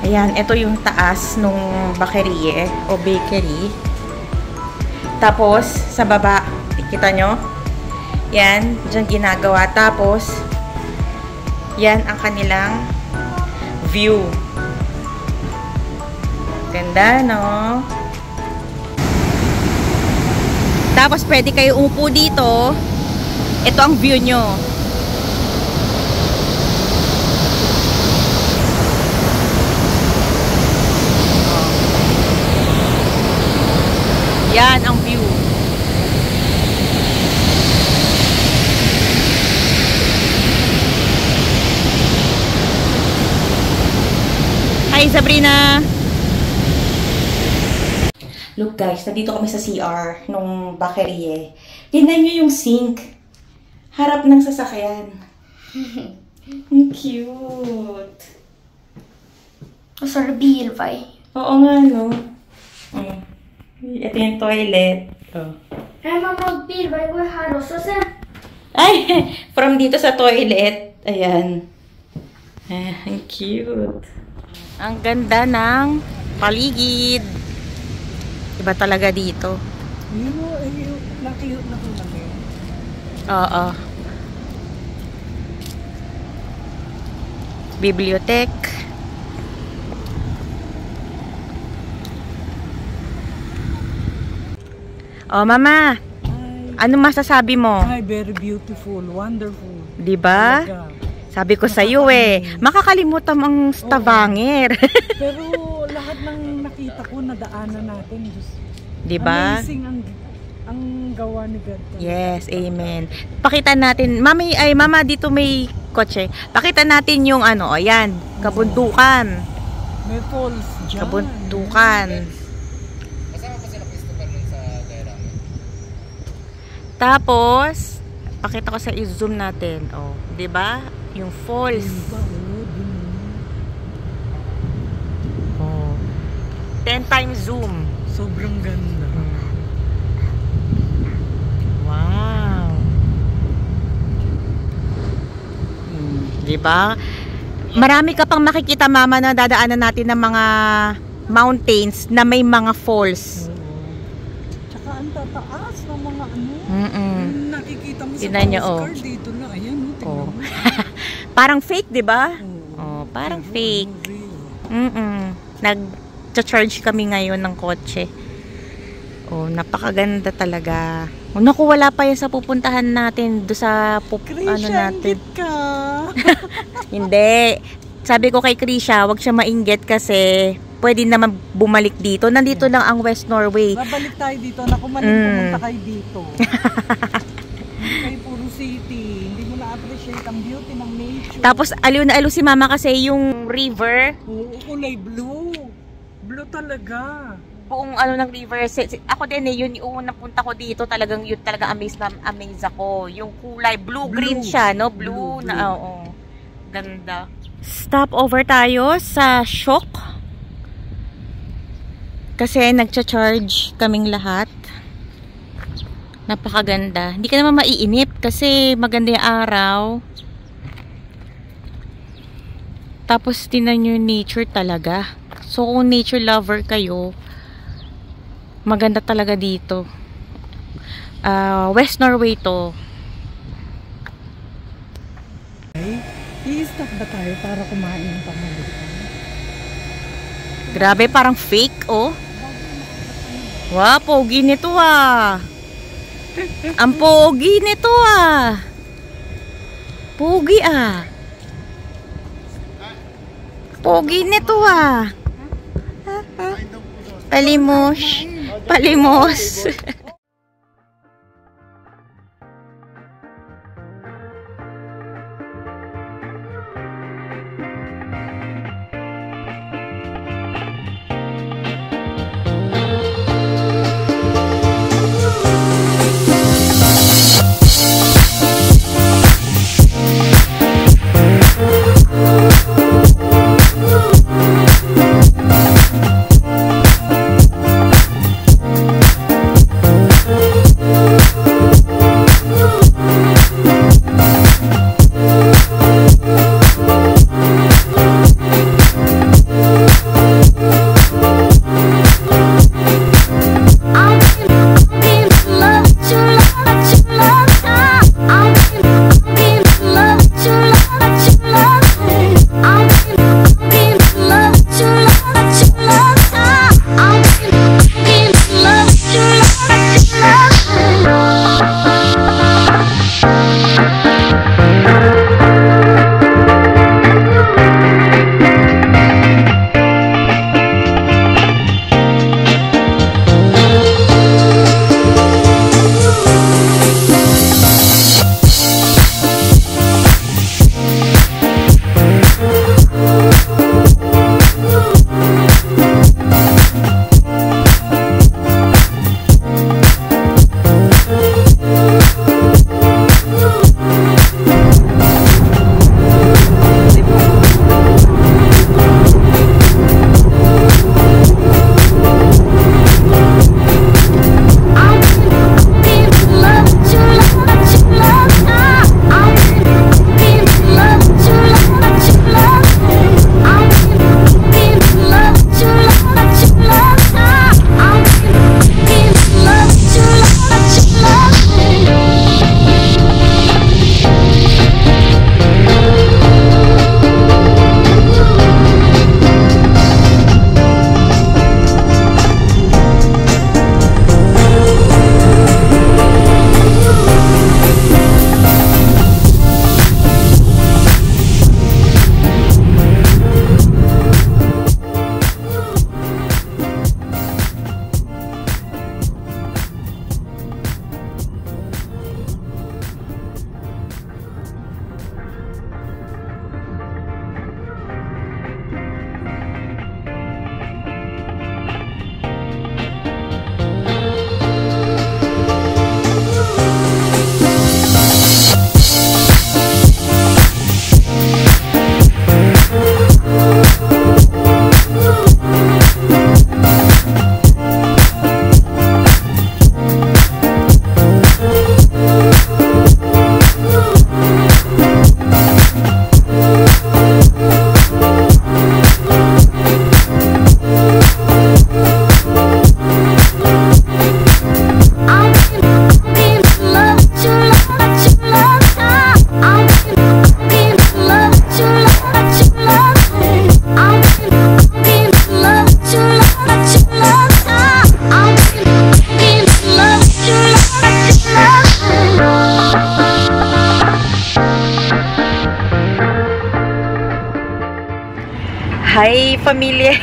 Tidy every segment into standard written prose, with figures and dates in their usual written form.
Ayan, ito yung taas nung bakery o bakery. Tapos, sa baba, kita nyo? Yan, dyan ginagawa. Tapos, yan ang kanilang view. Ganda, no? Tapos, pwede kayo umupo dito. Ito ang view nyo. Yan ang view. Hi, Sabrina! Look guys, nandito kami sa CR nung bakery. Tingnan nyo yung sink. Harap ng sasakyan. Ang cute. Sorbil, vai. Oo nga, no? Ito yung toilet. Oh. Mamma, bil, vai gå här också sen. Ay! From dito sa toilet. Ayan. Ang cute. Ang ganda ng paligid. Iba talaga dito. Nakiyot na ko lang. Oo. Bibliothèque. Oh, Mama. Ano masasabi mo? Ay, very beautiful, wonderful. 'Di ba? Sabi ko sa iyo makakalimutan mo ang Stavanger. Pero lahat ng nakita ko nadaanan natin, Diyos. 'Di ba? Amazing ang gawa ni God. Yes, amen. Pakita natin, Mama, dito may kotse. Pakita natin yung ano, ayan, kabundukan. May falls dyan. Kabundukan. Tapos, pakita ko sa i-zoom natin. Oh, 'di ba? Yung falls. Oh. 10 times zoom. Sobrang ganda. Wow. 'Di ba? Marami ka pang makikita, Mama, na dadaanan natin ng mga mountains na may mga falls. Tsaka ang tataas ng mga ano. Nakikita mo sa postcard dito na. Ayan, tingnan mo. Parang fake, 'di ba? Oh, parang fake. Nag-charge kami ngayon ng kotse. Oh, napakaganda talaga. Oh, naku, wala pa yan sa pupuntahan natin do sa ano natin. Ka. Hindi. Sabi ko kay Krisha, wag siya mainggit kasi pwede naman bumalik dito. Nandito lang ang West Norway. Babalik tayo dito. Naku, pumunta kayo dito. Kay puro city. Hindi mo na-appreciate ang beauty ng nature. Tapos aliw na aliw si Mama kasi yung river. Oo, kulay blue. Blue talaga. Buong ano ng river. Ako din yun yung napunta ko dito, talagang yun talaga amaze ako. Yung kulay blue-green siya, no? Blue na, oo. Ganda. Stop over tayo sa Shock. Kasi nagcha-charge kaming lahat. Napakaganda. Hindi ka naman maiinip kasi maganda yung araw. Tapos tinan nyo yung nature talaga. So kung nature lover kayo, maganda talaga dito. West Norway to. I-stop ba tayo para kumain ng pamalukan? Grabe, parang fake, oh. Wow, pogi nito ah. Ang pogi nito ah. Pogi ah. Pogi nito ah. Palimos. Palimos. Hi, pamilya.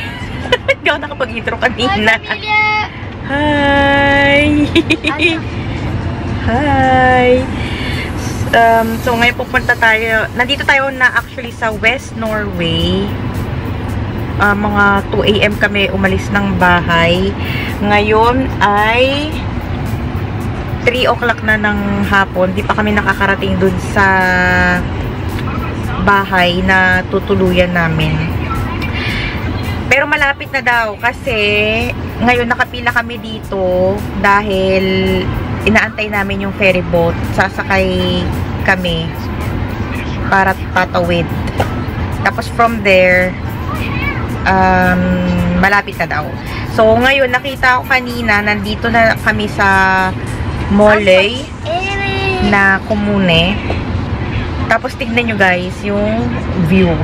Hindi ako nakapag-intro kanina. Hi, pamilya! Hi! Hi! So, ngayon pupunta tayo. Nandito tayo na actually sa West Norway. Mga 2 AM kami umalis ng bahay. Ngayon ay 3 o'clock na ng hapon. Di pa kami nakakarating dun sa bahay na tutuluyan namin. Pero malapit na daw kasi ngayon nakapila kami dito dahil inaantay namin yung ferry boat. Sasakay kami para tatawid. Tapos from there, malapit na daw. So ngayon nakita ko kanina, nandito na kami sa Moløy na komune. Tapos tignan nyo guys yung view.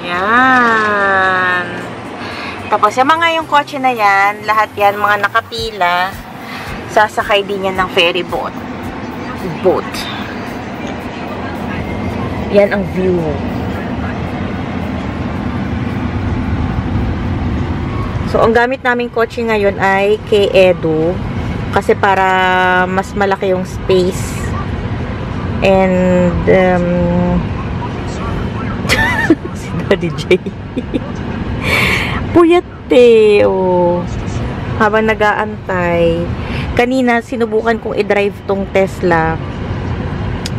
Yan. Tapos yung mga yung kotse na yan, lahat yan mga nakapila, sasakay din yan ng ferry boat. Yan ang view. So ang gamit naming kotse ngayon ay kay Edu kasi para mas malaki yung space. And Daddy J. Puyate, oh. Habang nag-aantay. Kanina, sinubukan kong i-drive tong Tesla.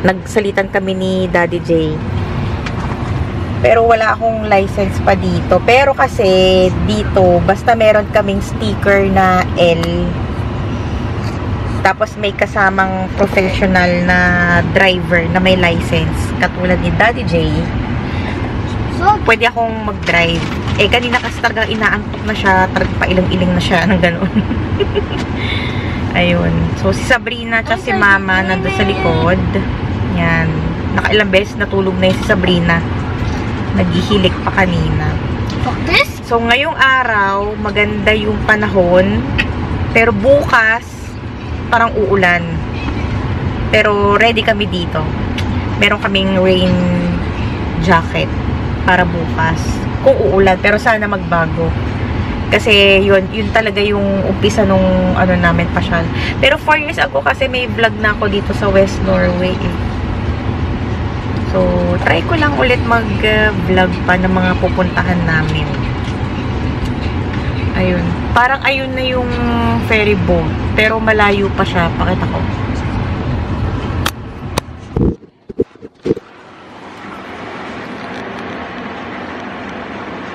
Nagsalitan kami ni Daddy J. Pero wala akong license pa dito. Pero kasi, dito, basta meron kaming sticker na L. Tapos may kasamang professional na driver na may license. Katulad ni Daddy J. Pwede akong mag-drive. Eh, kanina kasi talagang inaantok na siya. Talagang pailang-iling na siya. Nang gano'n. Ayun. So, si Sabrina at si Mama nandun sa likod. Yan. Nakailang beses natulog na yung si Sabrina. Naghihilik pa kanina. So, ngayong araw, maganda yung panahon. Pero bukas, parang uulan. Pero ready kami dito. Meron kaming rain jacket para bukas. Kung uulan, pero sana magbago. Kasi yun talaga yung umpisa nung ano namin pasyal. Pero 4 years ago kasi may vlog na ako dito sa West Norway. So, try ko lang ulit mag-vlog pa ng mga pupuntahan namin. Ayun. Parang ayun na yung ferry boat. Pero malayo pa siya. Pakita ko.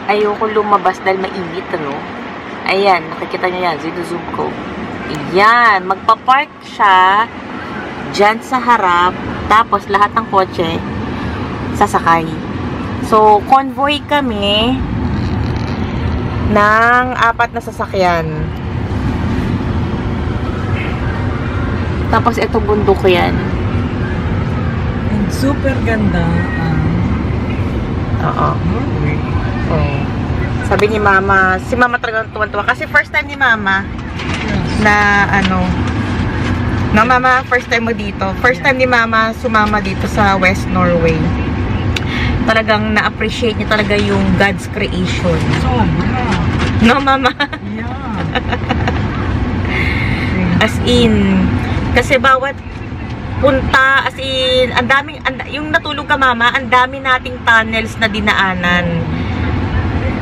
Ayoko lumabas dahil mainit, ano? Ayan, nakikita nyo yan. Zoom ko. Ayan, magpa-park siya dyan sa harap. Tapos, lahat ng kotse sasakay. So, convoy kami ng 4 na sasakyan. Tapos, ito bundok yan. And super ganda. Oo. Oh. Sabi ni Mama, si Mama talagang tuwan-tuwa. Kasi first time ni Mama na ano, no Mama, first time mo dito. First time ni Mama sumama dito sa West Norway. Talagang na-appreciate niya talaga yung God's creation. No Mama? Yeah. As in, kasi bawat punta, as in, ang daming, yung natulog ka Mama, ang dami nating tunnels na dinaanan.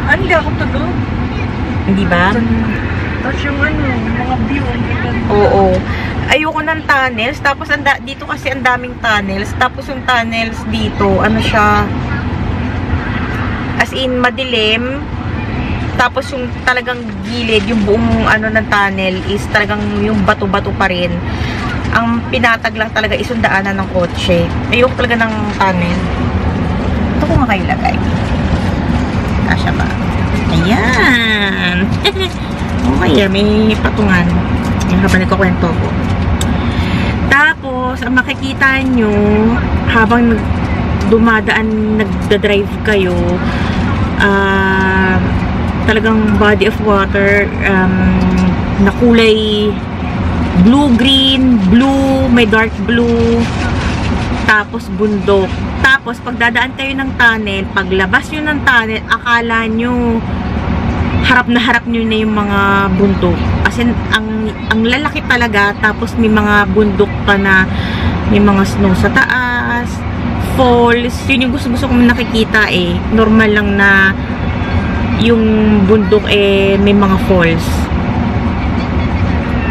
Hindi ako tulog. Hindi ba? Tapos yung ano, mga view. Oo. Ayoko ng tunnels. Tapos dito kasi ang daming tunnels. Tapos yung tunnels dito, ano siya, as in, madilim. Tapos yung talagang gilid, yung buong ano ng tunnel is talagang yung bato-bato pa rin. Ang pinatag lang talaga is yung daanan ng kotse. Ayoko talaga ng tunnel. Ito ko nga kayo lagay. Asya ba? Ayan. Okay, may patungan. Yung habang nagkukwento ko. Tapos, ang makikita nyo, habang dumadaan, nagdadrive kayo, talagang body of water na kulay blue-green, blue, may dark blue, tapos bundok. Tapos, pag dadaan kayo ng tunnel, paglabas nyo ng tunnel, akala nyo harap nyo na yung mga bundok. As in, ang lalaki talaga, tapos may mga bundok pa na may mga snow sa taas, falls. Yun yung gusto kong nakikita eh. Normal lang na yung bundok eh may mga falls.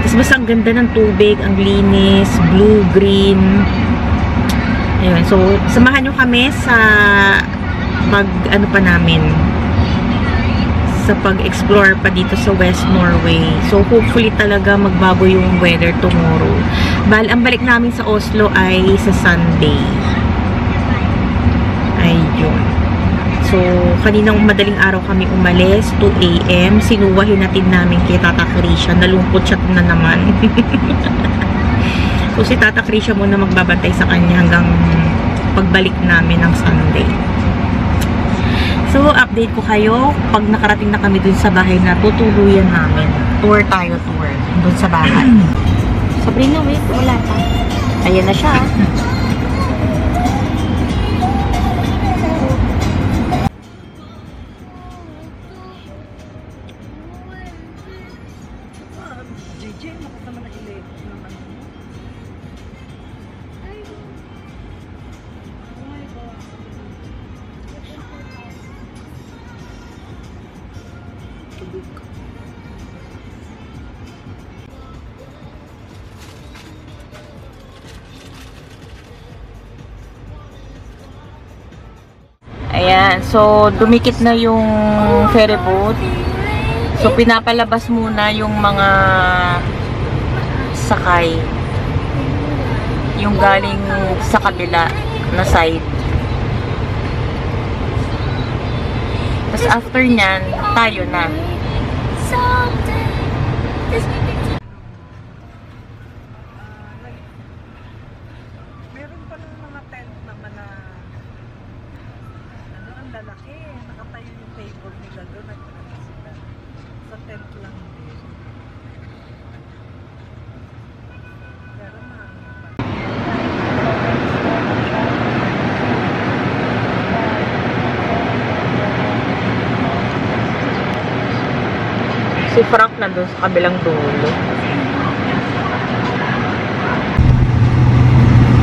Tapos basta ang ganda ng tubig, ang linis, blue, green. Ayun. So, samahan nyo kami sa sa pag-explore pa dito sa West Norway. So, hopefully talaga magbago yung weather tomorrow. Ang balik namin sa Oslo ay sa Sunday. Ayun. So, kaninang madaling araw kami umalis, 2 AM. Sinuwahin natin namin kay Tata Krisha. Nalumpot siya na naman. So, si Tata Krisha muna magbabantay sa kanya hanggang pagbalik namin ng Sunday. So, update ko kayo pag nakarating na kami dun sa bahay na tutuluyan namin. Tour dun sa bahay. Sabrina, wait, wala pa. Ayan na siya. Ayan, so dumikit na yung ferry boat. So pinapalabas muna yung mga sakay. Yung galing sa kabila na side. Tapos after nyan, tayo na. Meron pa ng mga tent naman na ang lalaki. Nakatayo yung table nila doon. Nagpunta sila. Sa tent lang din. Pero Si Frank nandun sa kabilang dulo.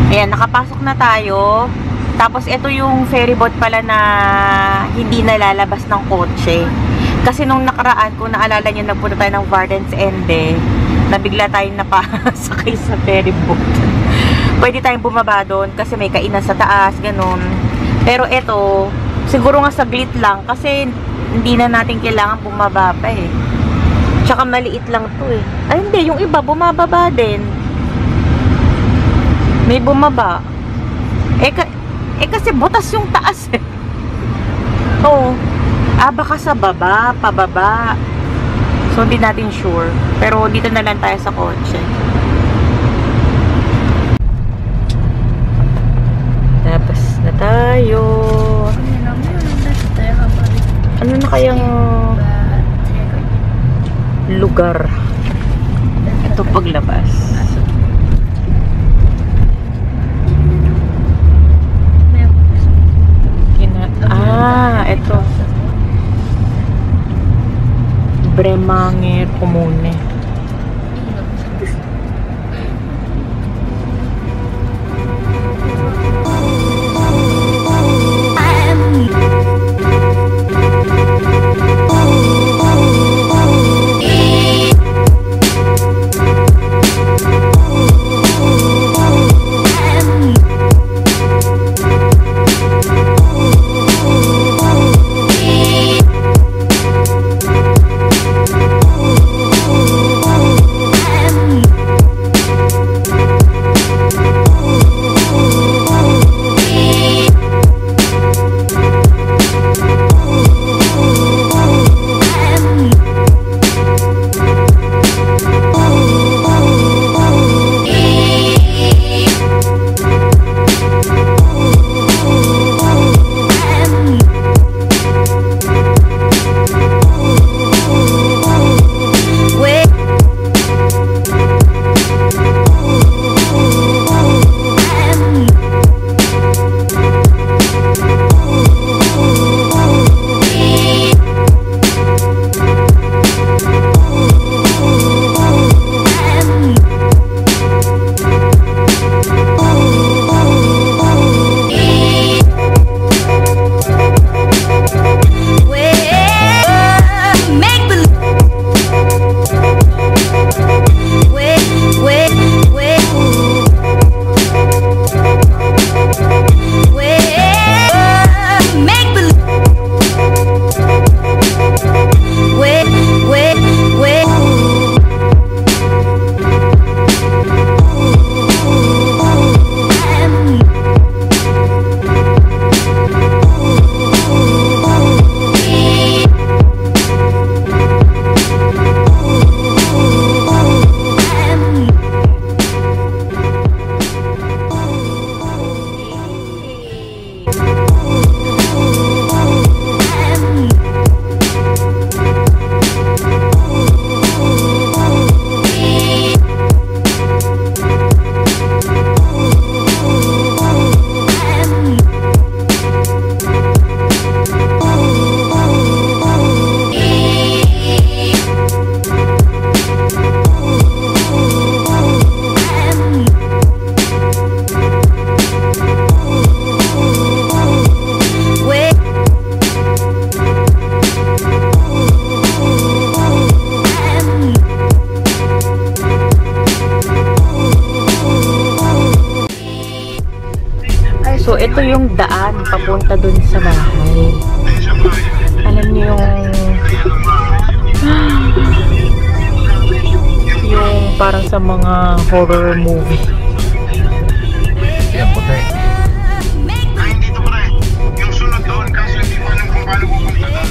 Ayan, nakapasok na tayo. Tapos ito yung ferry boat pala na hindi nalalabas ng kotse. Kasi nung nakaraan, kung naalala nyo, nagpunta tayo ng Vardens Ende, nabigla tayong napasakay sa ferry boat. Pwede tayong bumaba doon kasi may kainan sa taas, ganun. Pero ito, siguro nga saglit lang kasi hindi na natin kailangan bumaba pa eh. Tsaka maliit lang to eh. Ay hindi, yung iba bumababa din. May bumaba. Eh kasi butas yung taas eh. Oo. Baka sa baba, pababa. So hindi natin sure. Pero dito na lang tayo sa kotse. Tapos na tayo. Ano na kayang lugar? Ito paglabas. Ito. Bremanger Kommune. Oh ito yung daan papunta dun sa bahay. Alam niyo yung parang sa mga horror movie. Yan, puti. Ay, dito pa rin. Yung sunod doon kasi hindi mo alam kung paano pupunta doon.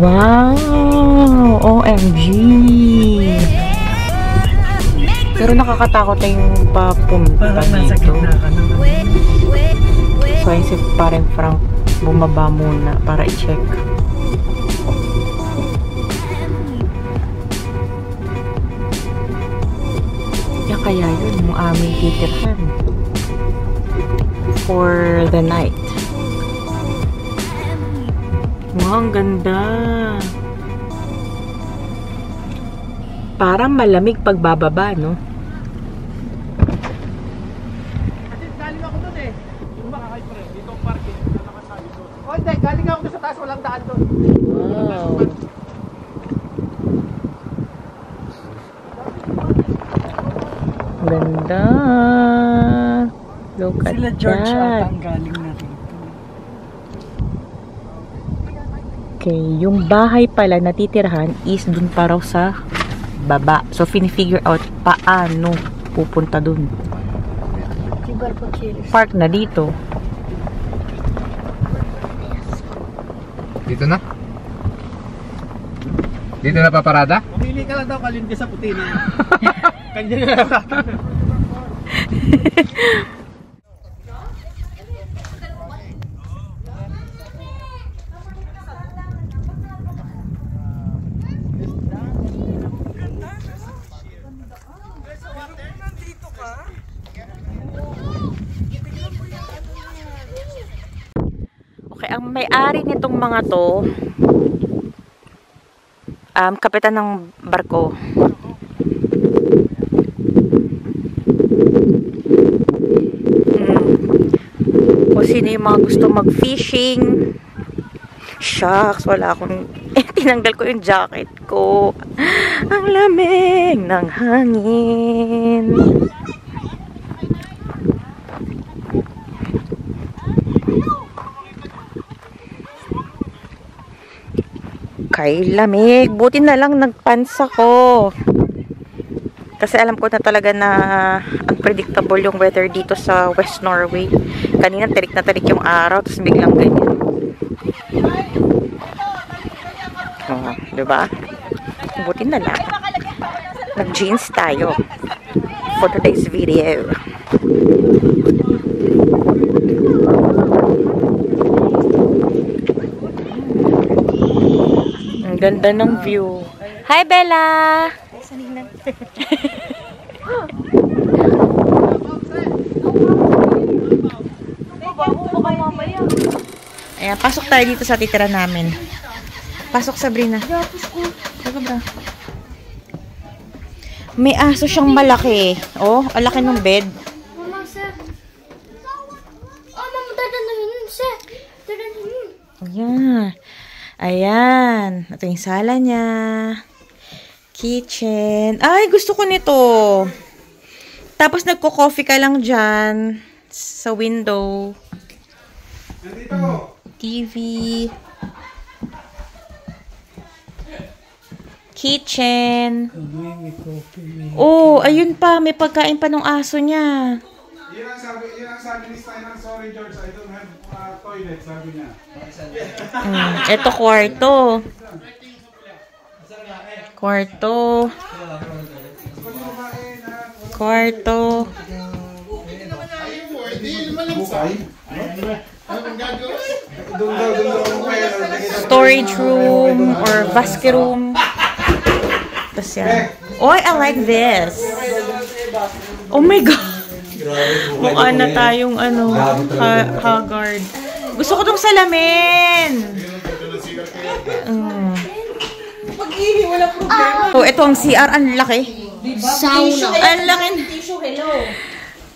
Wow! OMG! Pero nakakatakot na yung papunta Parang nasa dito. gitna ka na. So, ayun si parang Frank bumaba muna para i-check. Yan kaya yun yung aming titirhan for the night. Wow, ang ganda. Parang malamig pagbababa, no? Kasi galing ako doon eh. Yung makakay pre, dito ang parking. Nakasabi doon. O hindi, galing ako doon sa taas, walang daan doon. Wow. Ganda. Look at Sila George that. ata ang galing na rito. Okay, yung bahay pala na titirhan is dun pa raw sa baba. So, fini-figure out paano pupunta dun. Park na dito. Dito na? Dito na paparada? Mamili ka lang daw, kalin ka sa puti na. Kanya na lang. Okay, ang may-ari nitong mga to, kapitan ng barko. Kung sino yung mga gusto mag-fishing. Shucks, wala akong tinanggal ko yung jacket ko. Ang lamig ng hangin. Kay lamig. Buti na lang nagpants ako. Kasi alam ko na talaga na unpredictable yung weather dito sa West Norway. Kanina tirik na tirik yung araw, tapos biglang ganyan. Oh, diba? Buti na lang. Nag-jeans tayo for today's video. Ang ganda ng view. Hi, Bella! Ayan, pasok tayo dito sa titira namin. Pasok, Sabrina. Teka ba? May aso siyang malaki. Oh, ang laki ng bed. Mama, sir. Oh, mama, dadanahin, sir. Dadanahin. Ayan. Ayan. Ito yung sala niya. Kitchen. Ay, gusto ko nito. Tapos nagko-coffee ka lang dyan. Sa window. TV. Kitchen. Oh, ayun pa. May pagkain pa ng aso niya. Yun ang sabi ni Steiner, sorry George, I don't have toilet, sabi niya. Ito kwarto. Kwarto. Kwarto. Storage room or basket room. Tapos yan. Oh, I like this. Oh my God. Mukha na tayong ano, haggard. Gusto ko tong salamin. Wala problema. Oh, ito ang CR. Ang laki. Sauna. Ang laki.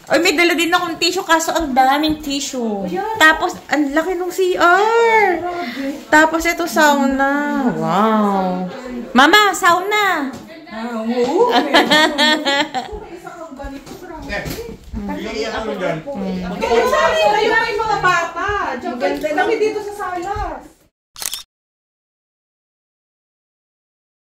Ay, may dala din akong tissue kaso ang daming tissue. Tapos, ang laki ng CR. Tapos, ito sauna. Wow. Mama, sauna. Sabi, kayo na yung mga bata. Diyan kami dito sa salas.